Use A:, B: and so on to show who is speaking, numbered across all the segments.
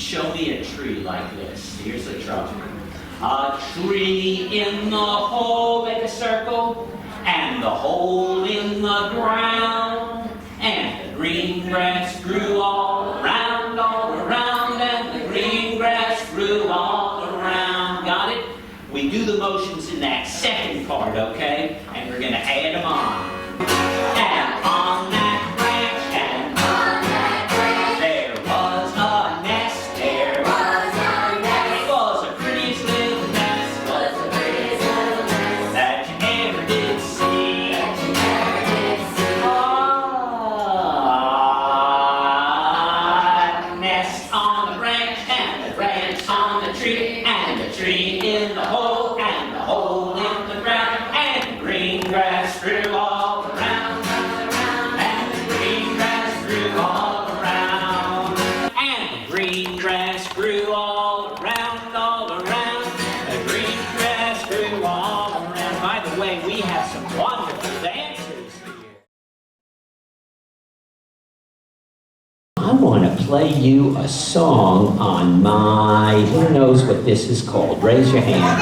A: show me a tree like this. Here's a drum. A tree in the hole, make a circle, and the hole in the ground, and the green grass grew all around, and the green grass grew all around. Got it? We do the motions in that second part, okay? And we're going to add them on. And on that branch, and on that branch, there was a nest, there was a nest. It was the prettiest little nest, was the prettiest little nest that you ever did see. That you ever did see. Nest on the branch, and the branch on the tree, and the tree in the hole, and the hole in the ground, and the green grass grew all around, and the green grass grew all around, and the green grass grew all around, the green grass grew all around. By the way, we have some wonderful dancers here. I want to play you a song on my, who knows what this is called? Raise your hand.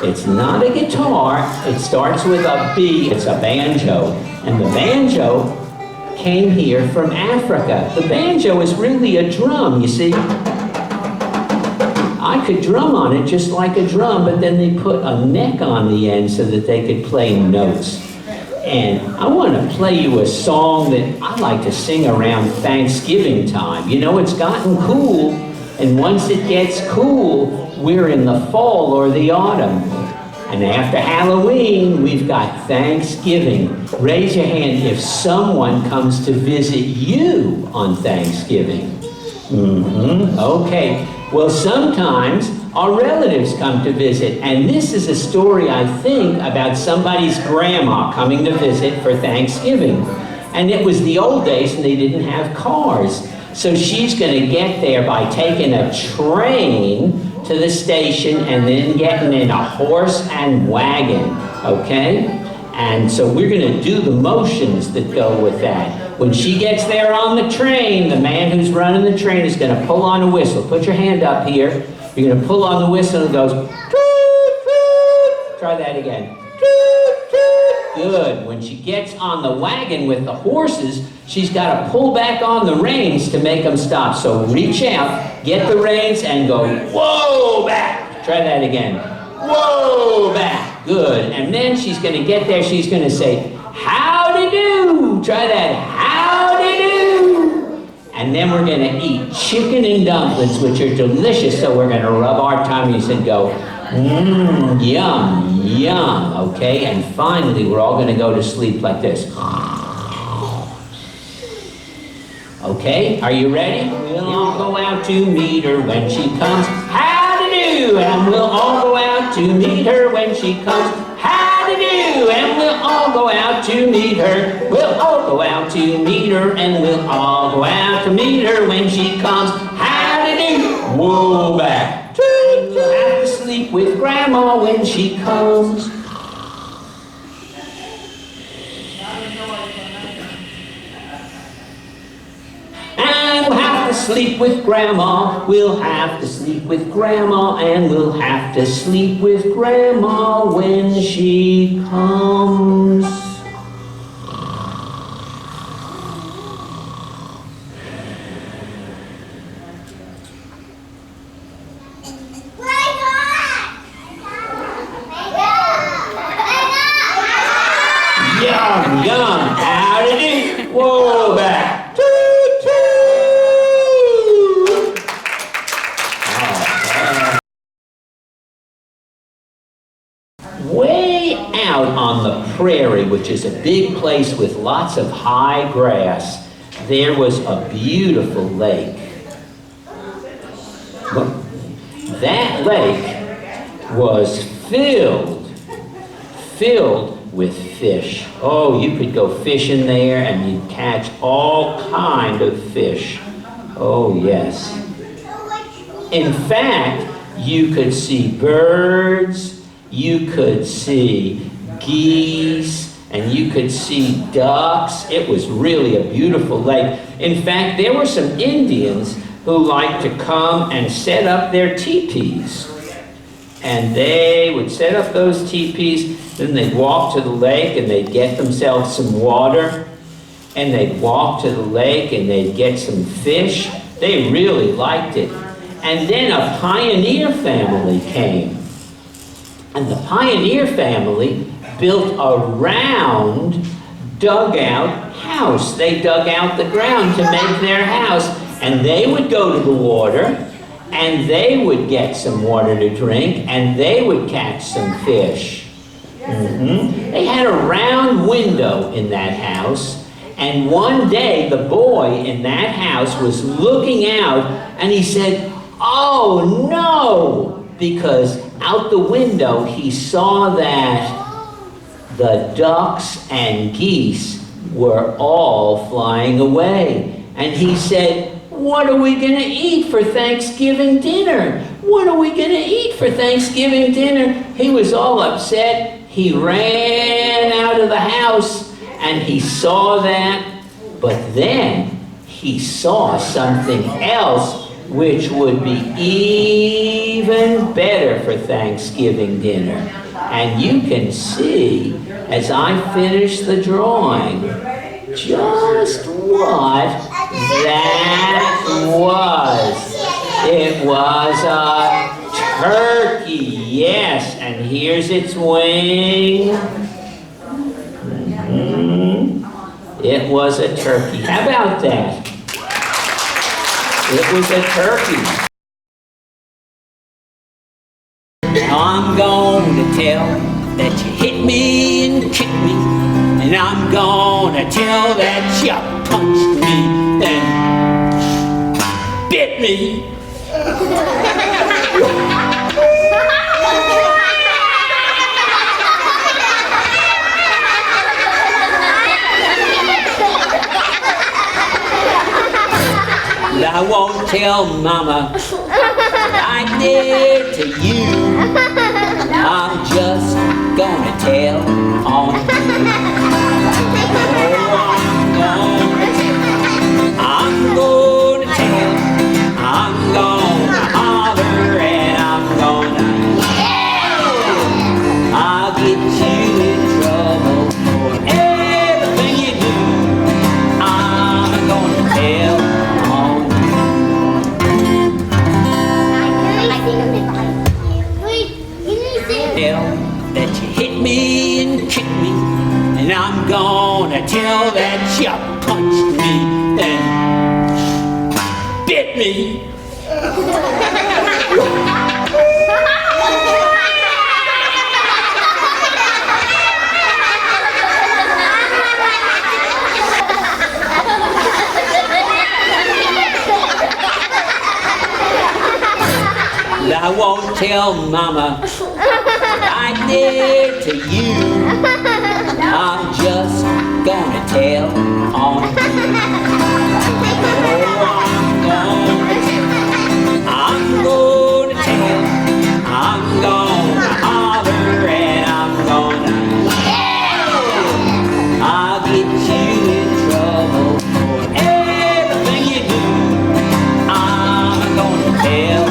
A: It's not a guitar. It starts with a B. It's a banjo. And the banjo came here from Africa. The banjo is really a drum, you see. I could drum on it just like a drum, but then they put a neck on the end so that they could play notes. And I want to play you a song that I like to sing around Thanksgiving time. You know, it's gotten cool, and once it gets cool, we're in the fall or the autumn. And after Halloween, we've got Thanksgiving. Raise your hand if someone comes to visit you on Thanksgiving. Okay. Well, sometimes our relatives come to visit, and this is a story, I think, about somebody's grandma coming to visit for Thanksgiving. And it was the old days and they didn't have cars. So she's going to get there by taking a train to the station and then getting in a horse and wagon, okay? And so we're going to do the motions that go with that. When she gets there on the train, the man who's running the train is going to pull on a whistle. Put your hand up here. You're going to pull on the whistle and it goes, toot, toot. Try that again. Toot, toot. Good. When she gets on the wagon with the horses, she's got to pull back on the reins to make them stop. So reach out, get the reins, and go, whoa, back. Try that again. Whoa, back. Good. And then she's going to get there. She's going to say, howdy do. Try that. Howdy do. And then we're going to eat chicken and dumplings, which are delicious. So we're going to rub our tummies and go, yum, yum. Okay. And finally, we're all going to go to sleep like this. Okay, are you ready? We'll all go out to meet her when she comes. Howdy do! And we'll all go out to meet her when she comes. Howdy do! And we'll all go out to meet her. We'll all go out to meet her, and we'll all go out to meet her when she comes. Howdy do! Whoa, back. We'll have to sleep with Grandma when she comes. Sleep with Grandma, we'll have to sleep with Grandma, and we'll have to sleep with Grandma when she comes. Yum, yum, howdy do, whoa, back. Out on the prairie, which is a big place with lots of high grass, there was a beautiful lake. That lake was filled with fish. Oh, you could go fishing there and you'd catch all kind of fish. Oh, yes. In fact, you could see birds, you could see geese, and you could see ducks. It was really a beautiful lake. In fact, there were some Indians who liked to come and set up their teepees. And they would set up those teepees, then they'd walk to the lake and they'd get themselves some water, and they'd walk to the lake and they'd get some fish. They really liked it. And then a pioneer family came. And the pioneer family built a round, dugout house. They dug out the ground to make their house. And they would go to the water, and they would get some water to drink, and they would catch some fish. They had a round window in that house, and one day the boy in that house was looking out, and he said, "Oh no!" Because out the window he saw that the ducks and geese were all flying away. And he said, "What are we going to eat for Thanksgiving dinner? What are we going to eat for Thanksgiving dinner?" He was all upset. He ran out of the house and he saw that. But then he saw something else which would be even better for Thanksgiving dinner. And you can see, as I finish the drawing, just what that was. It was a turkey, yes, and here's its wing. It was a turkey. How about that? It was a turkey. I'm going to tell that you hit me and kicked me, and I'm gonna tell that you punched me and bit me. I won't tell Mama what I did to you. I'm just gonna tell on you. I'm gonna tell, I'm gonna holler, and I'm gonna yell. I'll get you in trouble for everything you do. I'm gonna tell. That you hit me and kicked me, and I'm gonna tell that you punched me and bit me. I won't tell Mama what I did to you. I'm just gonna tell on you. I'm gonna tell, I'm gonna holler, and I'm gonna yell. I'll get you in trouble for everything you do. I'm gonna tell.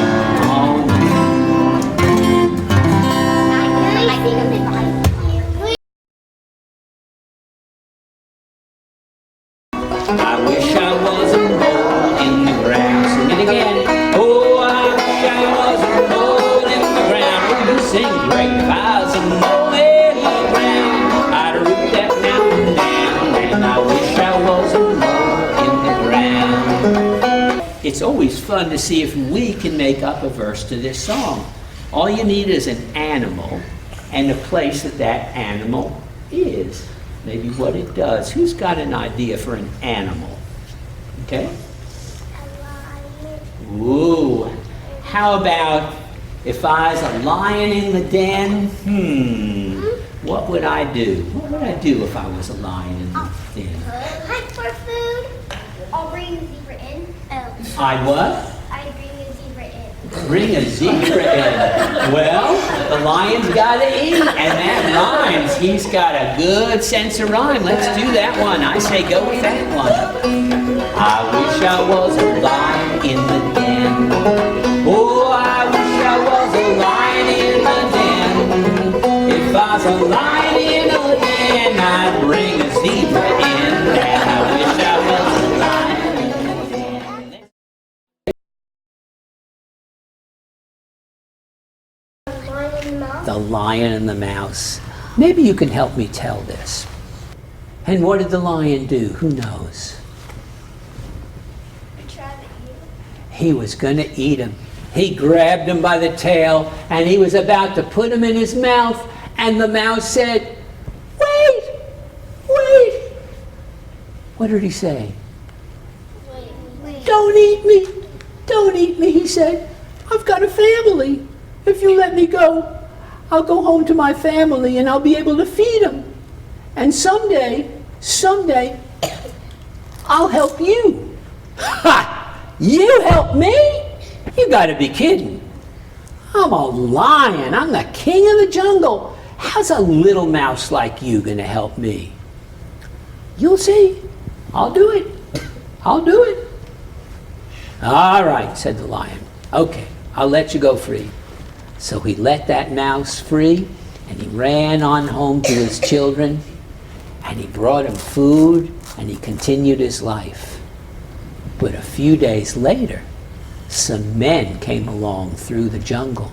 A: I wish I was a mole in the ground. Sing it again. Oh, I wish I was a mole in the ground. Wouldn't sing great if I was a mole in the ground. I'd root that mountain down, and I wish I was a mole in the ground. It's always fun to see if we can make up a verse to this song. All you need is an animal and the place that that animal is. Maybe what it does. Who's got an idea for an animal? Okay? Ooh. How about if I was a lion in the den? What would I do? What would I do if I was a lion in the den?
B: Hunt for food. I'll bring a zebra in.
A: I'd what?
B: I'd bring a zebra in.
A: Bring a zebra in. Well, the lion's got to eat, and that rhymes. He's got a good sense of rhyme. Let's do that one. I say go with that one. I wish I was a lion in the den. Oh, I wish I was a lion in the den. If I was a lion in the den, I'd bring a zebra in. And I wish I was a lion in the den. The Lion and the Mouse. Maybe you can help me tell this. And what did the lion do? Who knows? He was going to eat him. He grabbed him by the tail and he was about to put him in his mouth, and the mouse said, "Wait, wait." What did he say?
B: Wait.
A: "Don't eat me, don't eat me," he said. "I've got a family. If you let me go, I'll go home to my family and I'll be able to feed them. And someday, I'll help you." Ha! You help me? You gotta be kidding. I'm a lion. I'm the king of the jungle. How's a little mouse like you gonna help me? You'll see. I'll do it. I'll do it. All right, said the lion. Okay, I'll let you go free. So he let that mouse free, and he ran on home to his children, and he brought them food, and he continued his life. But a few days later, some men came along through the jungle.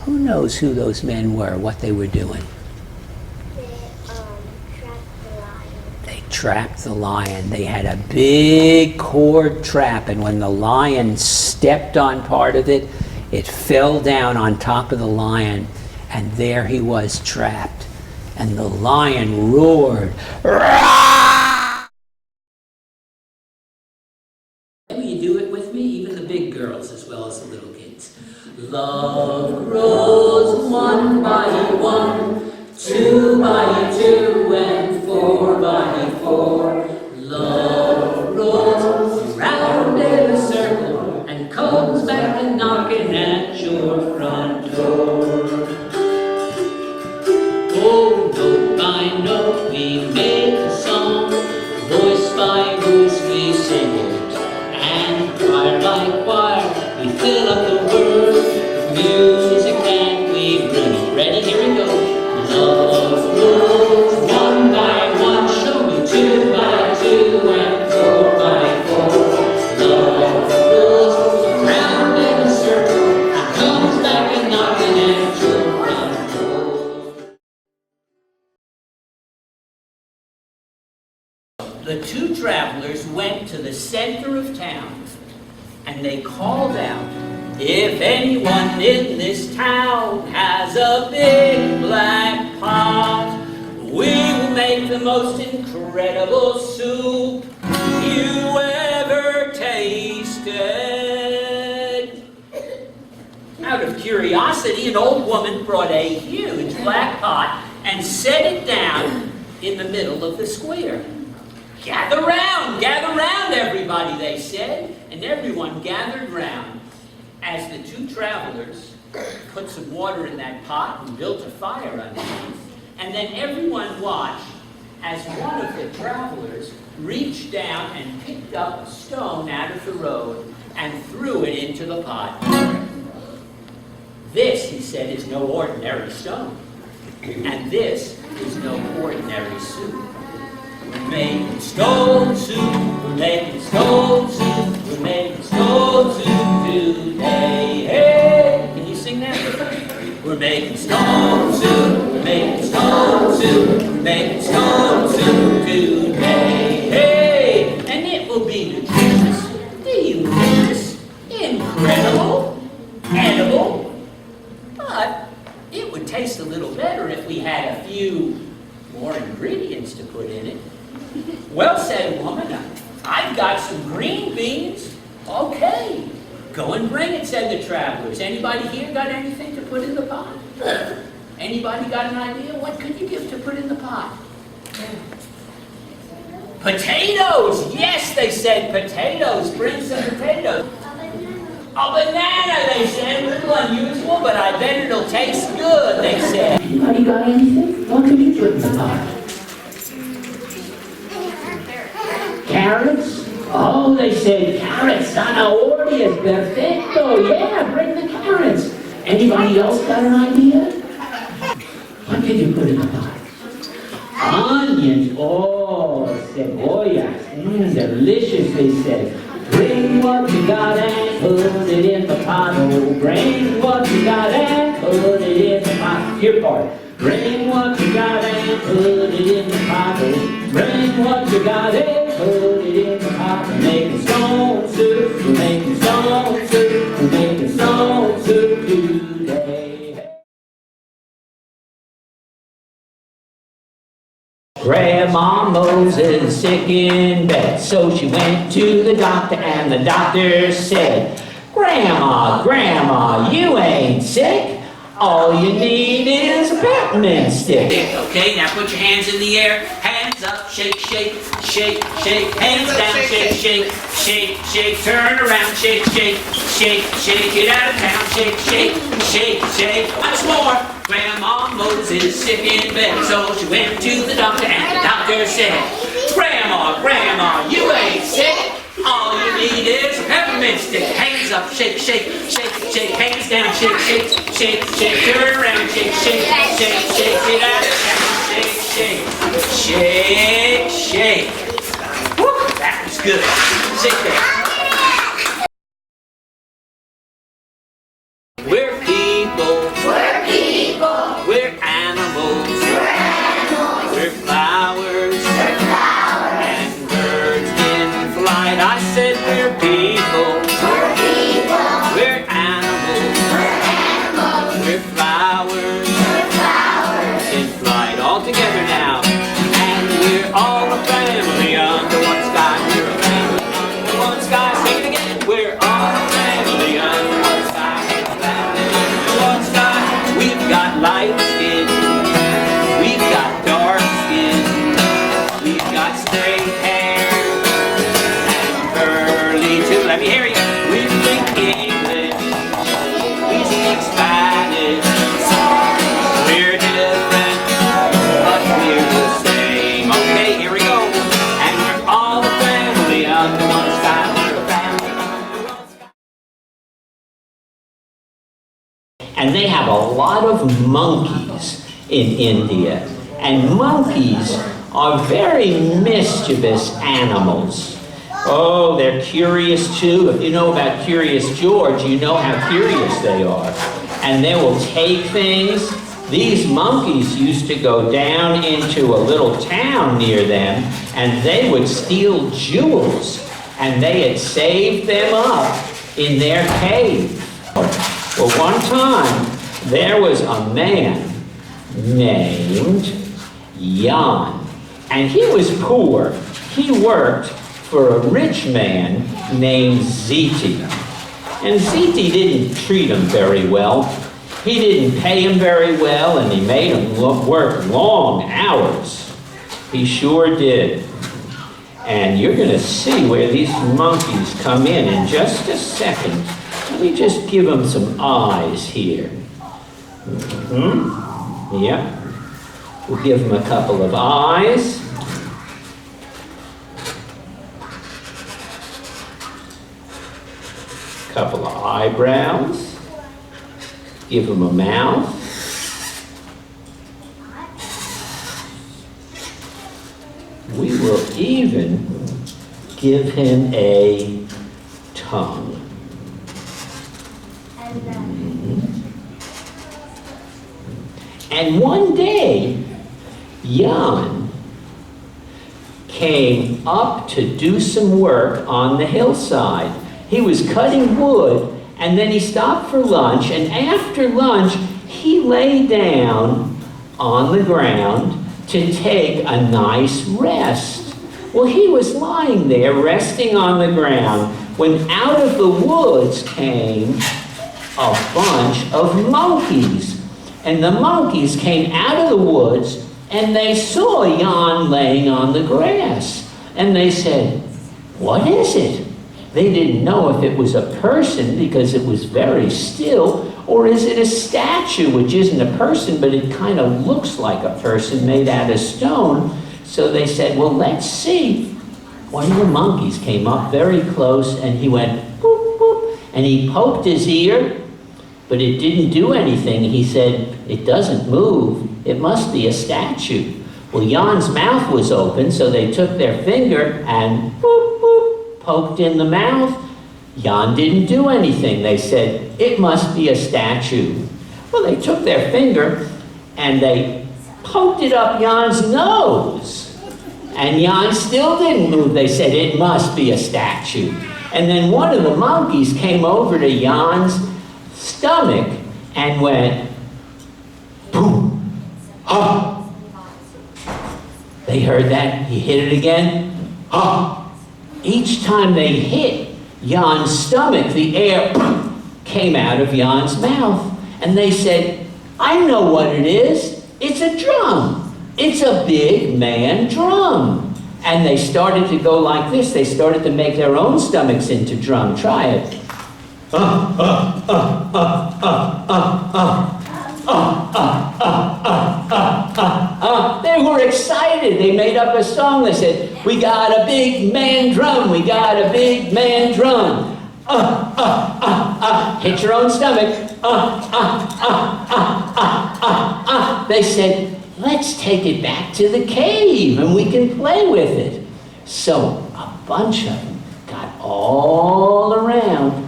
A: Who knows who those men were, what they were doing? They trapped the lion. They had a big cord trap, and when the lion stepped on part of it, it fell down on top of the lion, and there he was trapped. And the lion roared, "Rah!" Will you do it with me? Even the big girls as well as the little kids. Love grows 1 by 1, 2 by 2, and 4 by 4. Love rolls round in a circle and comes back and knocking at your front door. Oh, note by note we make a song, voice by voice we sing it, and choir by choir we fill up the world with music and we bring it. Ready? Here we go. Love rolls 1 by 1, show me 2 by 2, and 4 by 4. Love rolls around in a circle and comes back and knocking at your front door. The two travelers went to the center of town, and they called out, "If anyone in this town has a big black pot, we will make the most incredible soup you ever tasted." Out of curiosity, an old woman brought a huge black pot and set it down in the middle of the square. Gather round, everybody," they said, and everyone gathered round. As the two travelers put some water in that pot and built a fire underneath, and then everyone watched as one of the travelers reached down and picked up a stone out of the road and threw it into the pot. "This," he said, "is no ordinary stone, and this is no ordinary soup. We're making stone soup, we're making stone soup, we're making stone soup today. Hey, can you sing that with us? We're making stone soup, we're making stone soup, we're making stone soup today. Hey, and it will be nutritious, delicious, incredible, edible, but it would taste a little better if we had a few more ingredients to put in it." "Well," said a woman, "I've got some green beans." "Okay, go and bring it," said the travelers. "Anybody here got anything to put in the pot? Anybody got an idea? What could you give to put in the pot?" "Potatoes!" "Yes," they said, "potatoes. Bring some potatoes." "A banana," they said. "A little unusual, but I bet it'll taste good," they said. "Anybody got anything? What could you put in the pot?" "Carrots?" Oh, they said, carrots, zanahorias, perfecto. Yeah, bring the carrots. Anybody else got an idea? What did you put in the pot? Onions. Oh, cebollas. Delicious, they said. Bring what you got and put it in the pot. Oh, bring what you got and put it in the pot. Your part. Bring what you got and put it in the pot. Oh, bring what you got and put it in the pot. We're making stone soup. We're making stone soup. We're making stone soup today. Grandma Moses sick in bed, so she went to the doctor, and the doctor said, Grandma, Grandma, you ain't sick. All you need is a peppermint stick. Okay, now put your hands in the air. Hands up, shake, shake, shake, shake. Hands down, shake, shake, shake, shake. Turn around, shake, shake, shake, shake. Get out of town, shake, shake, shake, shake. Once more. Grandma Moses sick in bed, so she went to the doctor, and the doctor said, Grandma, Grandma, you ain't sick. All you need is a peppermint stick. Hands up, shake, shake, shake, shake. Hands down, shake, shake, shake, shake. Turn around, shake, shake, shake, shake. Get out of town, shake, shake, shake, shake. Woo, that was good. Sit there. We're people. We're people. We're animals. We're animals. We're flowers. We're flowers. And birds in flight. I said we're people. We're people. We're animals. We're animals. We're flowers. We're flowers. In flight. All together now. And we're all a family under one sky. We're a family under one sky. Sing it again. We're all a family under one sky. We've got light skin, we've got dark skin, we've got straight hair and curly too. Let me hear you. We speak English, we speak Spanish. We're different, but we're the same. Okay, here we go. And we're all a family under one sky. We're a family under one sky. And they have a lot of monkeys in India. And monkeys are very mischievous animals. Oh, they're curious too. If you know about Curious George, you know how curious they are. And they will take things. These monkeys used to go down into a little town near them, and they would steal jewels. And they had saved them up in their cave. Well, one time, there was a man named Jan, and he was poor. He worked for a rich man named Ziti. And Ziti didn't treat him very well. He didn't pay him very well, and he made him work long hours. He sure did. And you're going to see where these monkeys come in just a second. Let me just give them some eyes here. Yep. We'll give them a couple of eyes. Couple of eyebrows. Give him a mouth. We will even give him a tongue. And one day, Jan came up to do some work on the hillside. He was cutting wood, and then he stopped for lunch, and after lunch, he lay down on the ground to take a nice rest. Well, he was lying there, resting on the ground, when out of the woods came a bunch of monkeys. And the monkeys came out of the woods, and they saw Jan laying on the grass. And they said, "What is it?" They didn't know if it was a person because it was very still, or is it a statue, which isn't a person, but it kind of looks like a person made out of stone. So they said, "Well, let's see one of the monkeys came up very close and he went, boop, boop, and he poked his ear, but it didn't do anything. He said, it doesn't move. It must be a statue. Well, Jan's mouth was open, so they took their finger and boop, boop, poked in the mouth. Jan didn't do anything. They said, it must be a statue. Well, they took their finger and they poked it up Jan's nose. And Jan still didn't move. They said, it must be a statue. And then one of the monkeys came over to Jan's stomach and went, boom, ha. They heard that. He hit it again, ha. Each time they hit Jan's stomach, the air came out of Jan's mouth. And they said, I know what it is. It's a drum. It's a big man drum. And they started to go like this. They started to make their own stomachs into drum. Try it. They were excited. They made up a song. They said, we got a big man drum. We got a big man drum. Hit your own stomach. They said, let's take it back to the cave and we can play with it. So a bunch of them got all around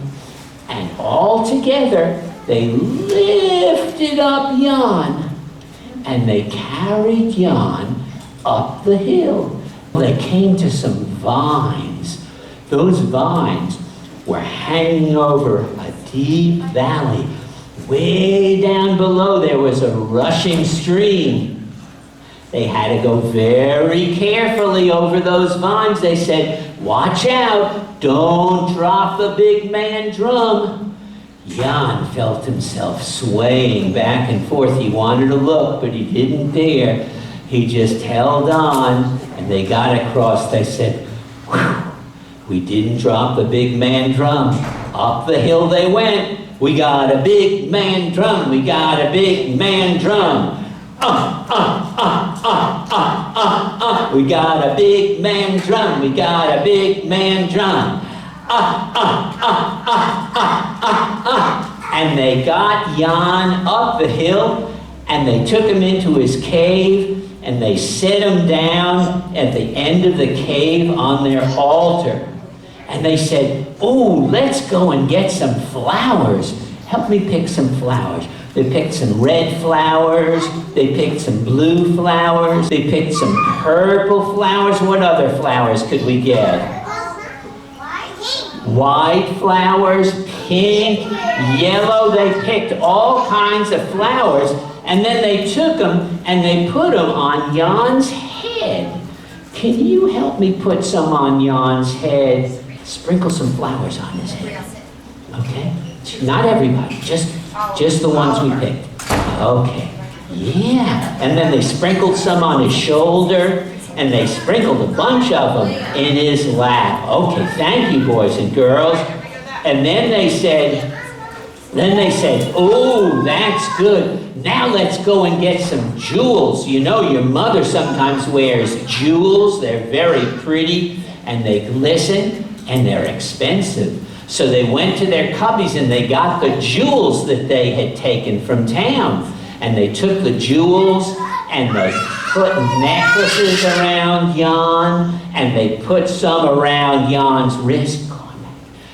A: and all together they lifted up Jan and they carried Jan up the hill. They came to some vines. Those vines were hanging over a deep valley. Way down below there was a rushing stream. They had to go very carefully over those vines. They said, watch out, don't drop the big man drum. Jan felt himself swaying back and forth. He wanted to look, but he didn't dare. He just held on, and they got across. They said, whew, we didn't drop the big man drum. Up the hill they went. We got a big man drum. We got a big man drum. We got a big man drum. We got a big man drum. And they got Jan up the hill, and they took him into his cave, and they set him down at the end of the cave on their altar. And they said, oh, let's go and get some flowers. Help me pick some flowers. They picked some red flowers. They picked some blue flowers. They picked some purple flowers. What other flowers could we get? White flowers, pink, yellow. They picked all kinds of flowers. And then they took them and they put them on Jan's head. Can you help me put some on Jan's head? Sprinkle some flowers on his head. Okay? Not everybody, just the ones we picked. Okay. Yeah. And then they sprinkled some on his shoulder, and they sprinkled a bunch of them in his lap. Okay, thank you, boys and girls. And then they said, oh, that's good. Now let's go and get some jewels. You know, your mother sometimes wears jewels. They're very pretty, and they glisten, and they're expensive. So they went to their cubbies and they got the jewels that they had taken from town. And they took the jewels and they put necklaces around Jan, and they put some around Jan's wrist.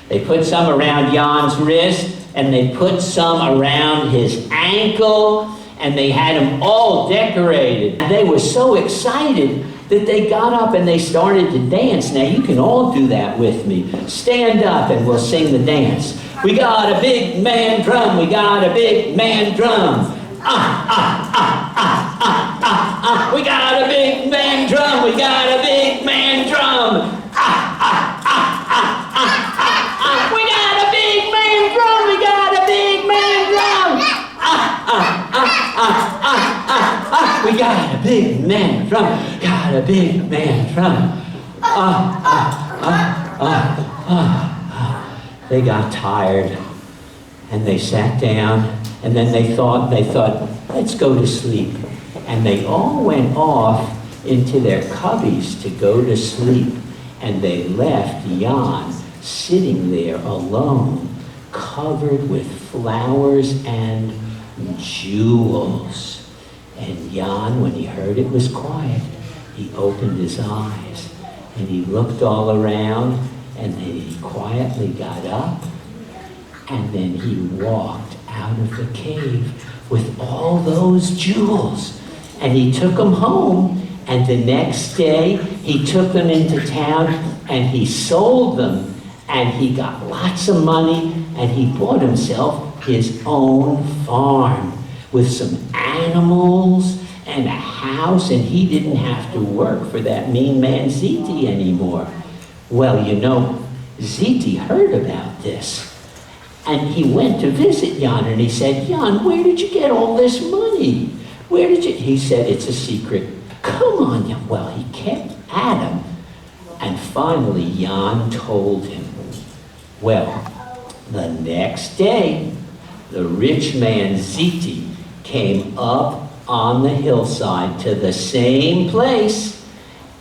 A: They put some around Jan's wrist, and they put some around his ankle, and they had them all decorated. And they were so excited that they got up and they started to dance. Now you can all do that with me. Stand up and we'll sing the dance. We got a big man drum. We got a big man drum. We got a big man drum. We got a big man drum. We got a big man drum. We got a big man drum. We got a big man drum. Got a big man drum. They got tired and they sat down, and then they thought, let's go to sleep. And they all went off into their cubbies to go to sleep. and they left Jan sitting there alone, covered with flowers and jewels. And Jan, when he heard it was quiet, he opened his eyes and he looked all around, and then he quietly got up, and then he walked out of the cave with all those jewels, and he took them home, and the next day he took them into town and he sold them, and he got lots of money, and he bought himself his own farm with some animals and a house, and he didn't have to work for that mean man Ziti anymore. Well, you know, Ziti heard about this, and he went to visit Jan, and he said, Jan, where did you get all this money? Where did you? He said, it's a secret. Come on, Jan. Well, he kept at him, and finally Jan told him. Well, the next day, the rich man Ziti came up on the hillside to the same place,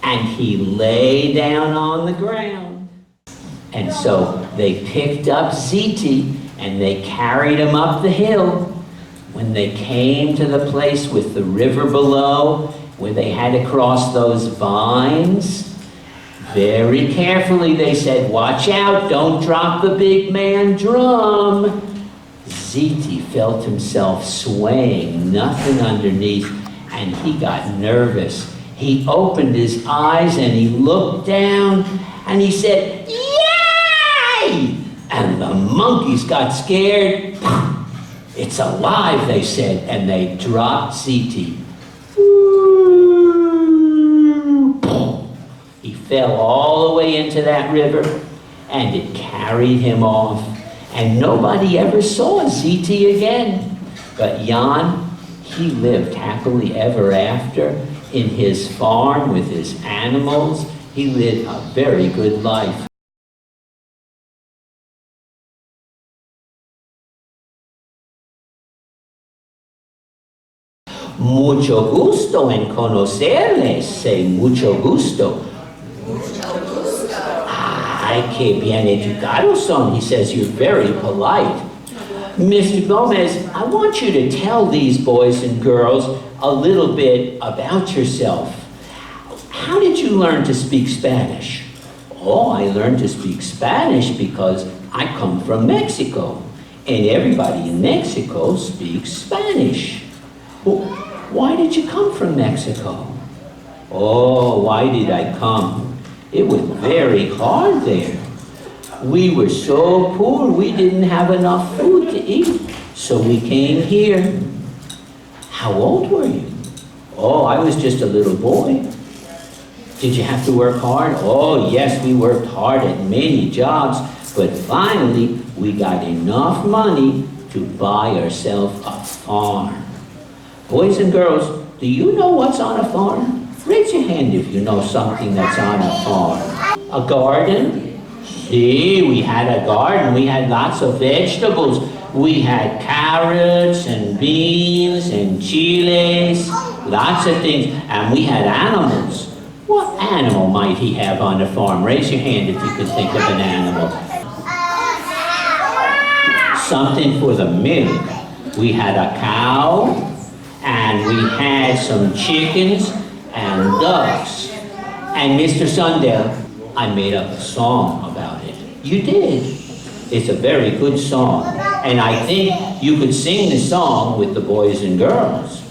A: and he lay down on the ground. And so they picked up Ziti and they carried him up the hill. When they came to the place with the river below, where they had to cross those vines, very carefully they said, watch out, don't drop the big man drum. Ziti felt himself swaying, nothing underneath, and he got nervous. He opened his eyes and he looked down and he said, yay! And the monkeys got scared. It's alive, they said, and they dropped Ziti. He fell all the way into that river, and it carried him off. And nobody ever saw Ziti again. But Jan, he lived happily ever after in his farm with his animals. He lived a very good life. Mucho gusto en conocerles, say mucho gusto. Ay, que bien educados son. He says, you're very polite. Mr. Gomez, I want you to tell these boys and girls a little bit about yourself. How did you learn to speak Spanish? Oh, I learned to speak Spanish because I come from Mexico, and everybody in Mexico speaks Spanish. Well, why did you come from Mexico? Oh, why did I come? It was very hard there. We were so poor, we didn't have enough food to eat, so we came here. How old were you? Oh, I was just a little boy. Did you have to work hard? Oh, yes, we worked hard at many jobs, but finally, we got enough money to buy ourselves a farm. Boys and girls, do you know what's on a farm? Raise your hand if you know something that's on a farm. A garden? See, we had a garden. We had lots of vegetables. We had carrots and beans and chiles, lots of things. And we had animals. What animal might he have on the farm? Raise your hand if you can think of an animal. Something for the milk. We had a cow, and we had some chickens and ducks. And Mr. Sundell, I made up a song about it. You did. It's a very good song. And I think you could sing the song with the boys and girls.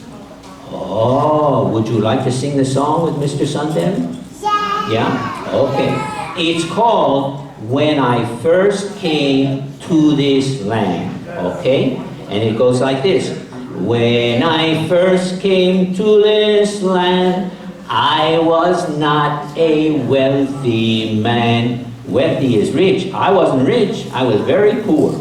A: Oh, would you like to sing the song with Mr. Sundell? Yeah. Yeah? Okay. It's called When I First Came to This Land. Okay? And it goes like this. When I first came to this land, I was not a wealthy man. Wealthy is rich. I wasn't rich. I was very poor.